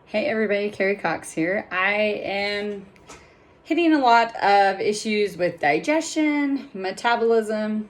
Hey everybody, Carrie Cox here. I am hitting a lot of issues with digestion, metabolism.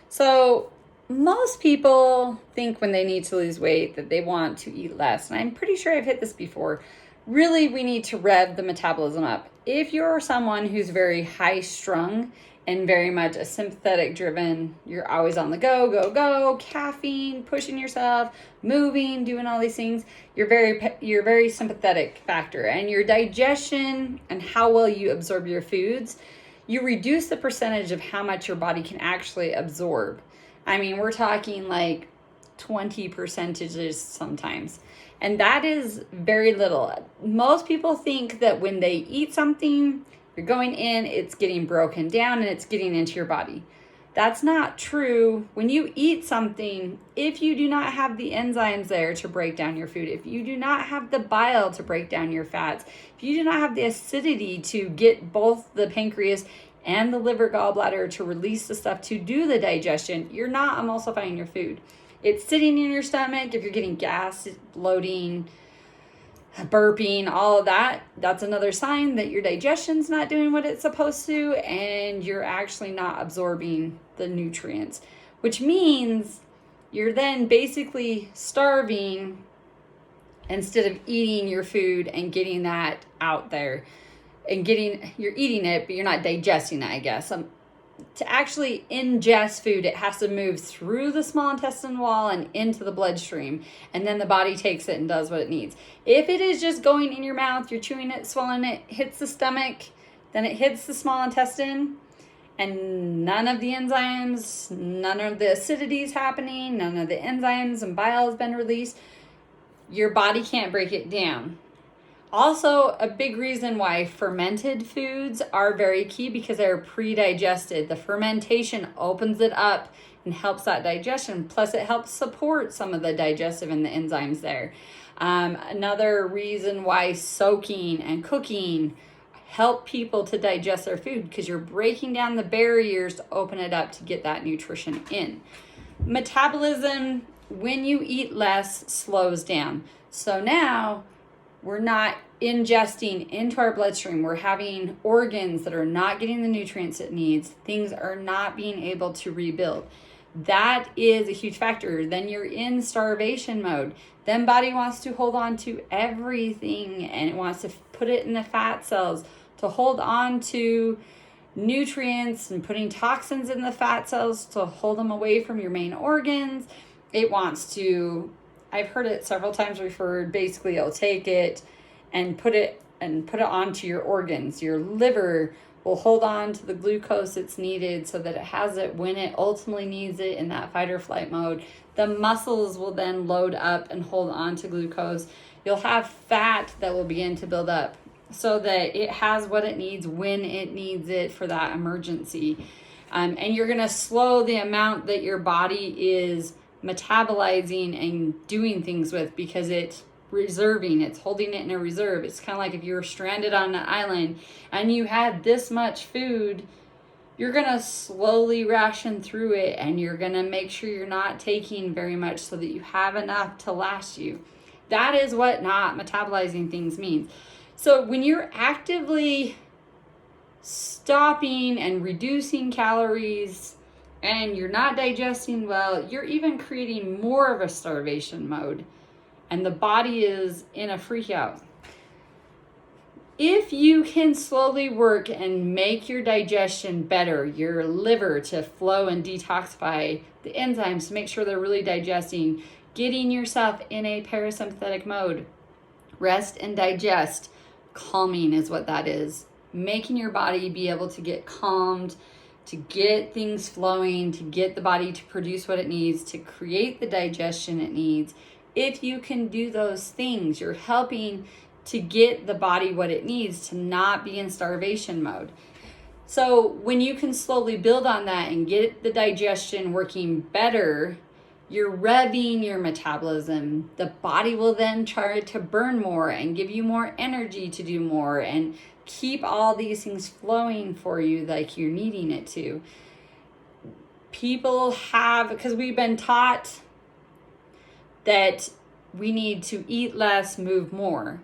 So, most people think when they need to lose weight that they want to eat less. And I'm pretty sure I've hit this before. Really, we need to rev the metabolism up. If you're someone who's very high strung and very much a sympathetic driven, you're always on the go, caffeine, pushing yourself, moving, doing all these things, you're very sympathetic factor, and your digestion and how well you absorb your foods, you reduce the percentage of how much your body can actually absorb. I mean, we're talking like 20 percentages sometimes. And that is very little. Most people think that when they eat something, you're going in, it's getting broken down and it's getting into your body. That's not true. When you eat something, if you do not have the enzymes there to break down your food, if you do not have the bile to break down your fats, if you do not have the acidity to get both the pancreas and the liver gallbladder to release the stuff to do the digestion, you're not emulsifying your food. It's sitting in your stomach. If you're getting gas, bloating, burping, all of that, that's another sign that your digestion's not doing what it's supposed to, and you're actually not absorbing the nutrients, which means you're then basically starving instead of eating your food and getting that out there and you're eating it, but you're not digesting it, I guess. To actually ingest food, it has to move through the small intestine wall and into the bloodstream, and then the body takes it and does what it needs. If it is just going in your mouth, you're chewing it, swallowing it, hits the stomach, then it hits the small intestine, and none of the enzymes, none of the acidity is happening, none of the enzymes and bile has been released, your body can't break it down. Also, a big reason why fermented foods are very key because they're pre-digested. The fermentation opens it up and helps that digestion. Plus, it helps support some of the digestive and the enzymes there. Another reason why soaking and cooking help people to digest their food, because you're breaking down the barriers to open it up to get that nutrition in. Metabolism, when you eat less, slows down. So now, we're not ingesting into our bloodstream. We're having organs that are not getting the nutrients it needs. Things are not being able to rebuild. That is a huge factor. Then you're in starvation mode. Then body wants to hold on to everything and it wants to put it in the fat cells to hold on to nutrients and putting toxins in the fat cells to hold them away from your main organs. It wants to, I've heard it several times referred, basically it'll take it and put it onto your organs. Your liver will hold on to the glucose it's needed so that it has it when it ultimately needs it in that fight or flight mode. The muscles will then load up and hold on to glucose. You'll have fat that will begin to build up so that it has what it needs when it needs it for that emergency. And you're going to slow the amount that your body is metabolizing and doing things with because it's holding it in a reserve. It's kind of like if you were stranded on an island and you had this much food, you're going to slowly ration through it and you're going to make sure you're not taking very much so that you have enough to last you. That is what not metabolizing things means. So when you're actively stopping and reducing calories and you're not digesting well, you're even creating more of a starvation mode. And the body is in a freak out. If you can slowly work and make your digestion better, your liver to flow and detoxify the enzymes to make sure they're really digesting, getting yourself in a parasympathetic mode, rest and digest, calming is what that is. Making your body be able to get calmed, to get things flowing, to get the body to produce what it needs, to create the digestion it needs. If you can do those things, you're helping to get the body what it needs to not be in starvation mode. So when you can slowly build on that and get the digestion working better, you're revving your metabolism. The body will then try to burn more and give you more energy to do more and keep all these things flowing for you like you're needing it to. People have, because we've been taught that we need to eat less, move more.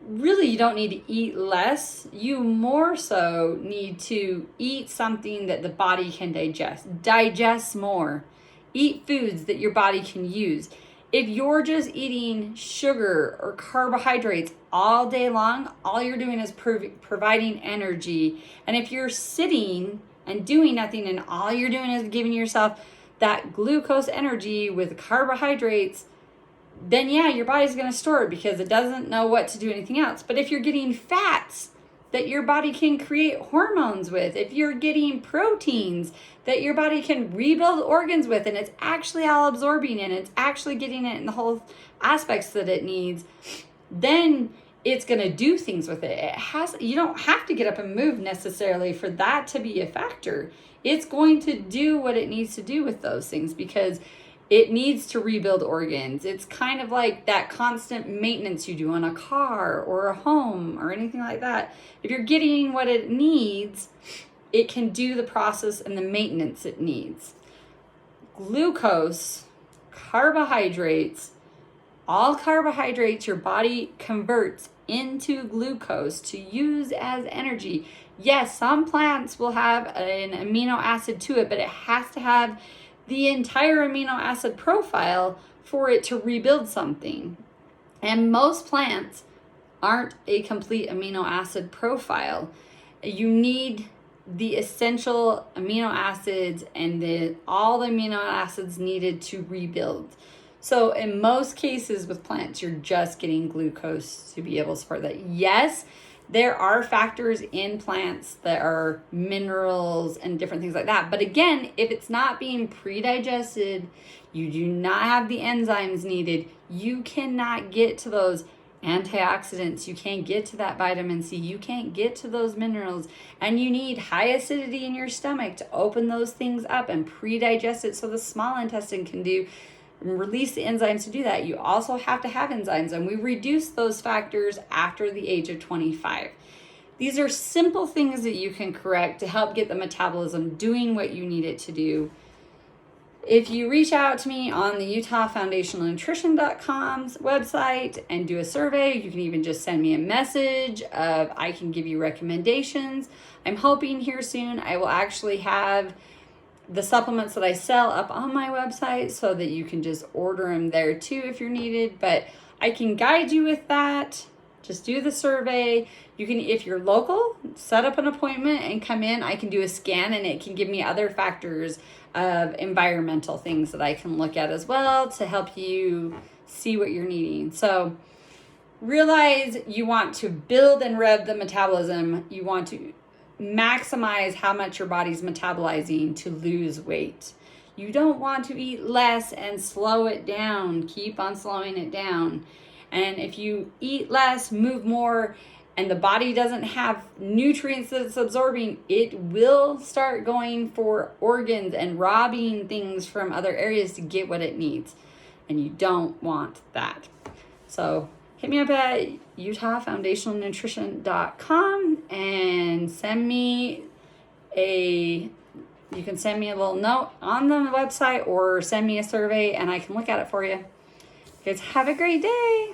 really you don't need to eat less. You more so need to eat something that the body can digest more. Eat foods that your body can use. If you're just eating sugar or carbohydrates all day long, all you're doing is providing energy. And if you're sitting and doing nothing and all you're doing is giving yourself that glucose energy with carbohydrates, then yeah, your body's going to store it because it doesn't know what to do anything else. But if you're getting fats that your body can create hormones with, if you're getting proteins that your body can rebuild organs with, and it's actually all absorbing and it's actually getting it in the whole aspects that it needs, then it's going to do things with it. You don't have to get up and move necessarily for that to be a factor. It's going to do what it needs to do with those things because it needs to rebuild organs. It's kind of like that constant maintenance you do on a car or a home or anything like that. If you're getting what it needs, it can do the process and the maintenance it needs. Glucose, carbohydrates, all carbohydrates your body converts into glucose to use as energy. Yes, some plants will have an amino acid to it, but it has to have the entire amino acid profile for it to rebuild something. And most plants aren't a complete amino acid profile. You need the essential amino acids and all the amino acids needed to rebuild. So in most cases with plants, you're just getting glucose to be able to support that. Yes, there are factors in plants that are minerals and different things like that. But again, if it's not being pre-digested, you do not have the enzymes needed, you cannot get to those antioxidants, you can't get to that vitamin C, you can't get to those minerals, and you need high acidity in your stomach to open those things up and pre-digest it so the small intestine can release the enzymes to do that. You also have to have enzymes, and we reduce those factors after the age of 25. These are simple things that you can correct to help get the metabolism doing what you need it to do. If you reach out to me on the UtahFoundationalNutrition.com's website and do a survey, you can even just send me a message of I can give you recommendations. I'm hoping here soon I will actually have the supplements that I sell up on my website so that you can just order them there too if you're needed. But I can guide you with that. Just do the survey. You can, if you're local, set up an appointment and come in. I can do a scan and it can give me other factors of environmental things that I can look at as well to help you see what you're needing. So realize you want to build and rev the metabolism. You want to maximize how much your body's metabolizing to lose weight. You don't want to eat less and slow it down. Keep on slowing it down. And if you eat less, move more, and the body doesn't have nutrients that it's absorbing, it will start going for organs and robbing things from other areas to get what it needs. And you don't want that. So hit me up at UtahFoundationalNutrition.com and send me you can send me a little note on the website or send me a survey and I can look at it for you. Guys, have a great day.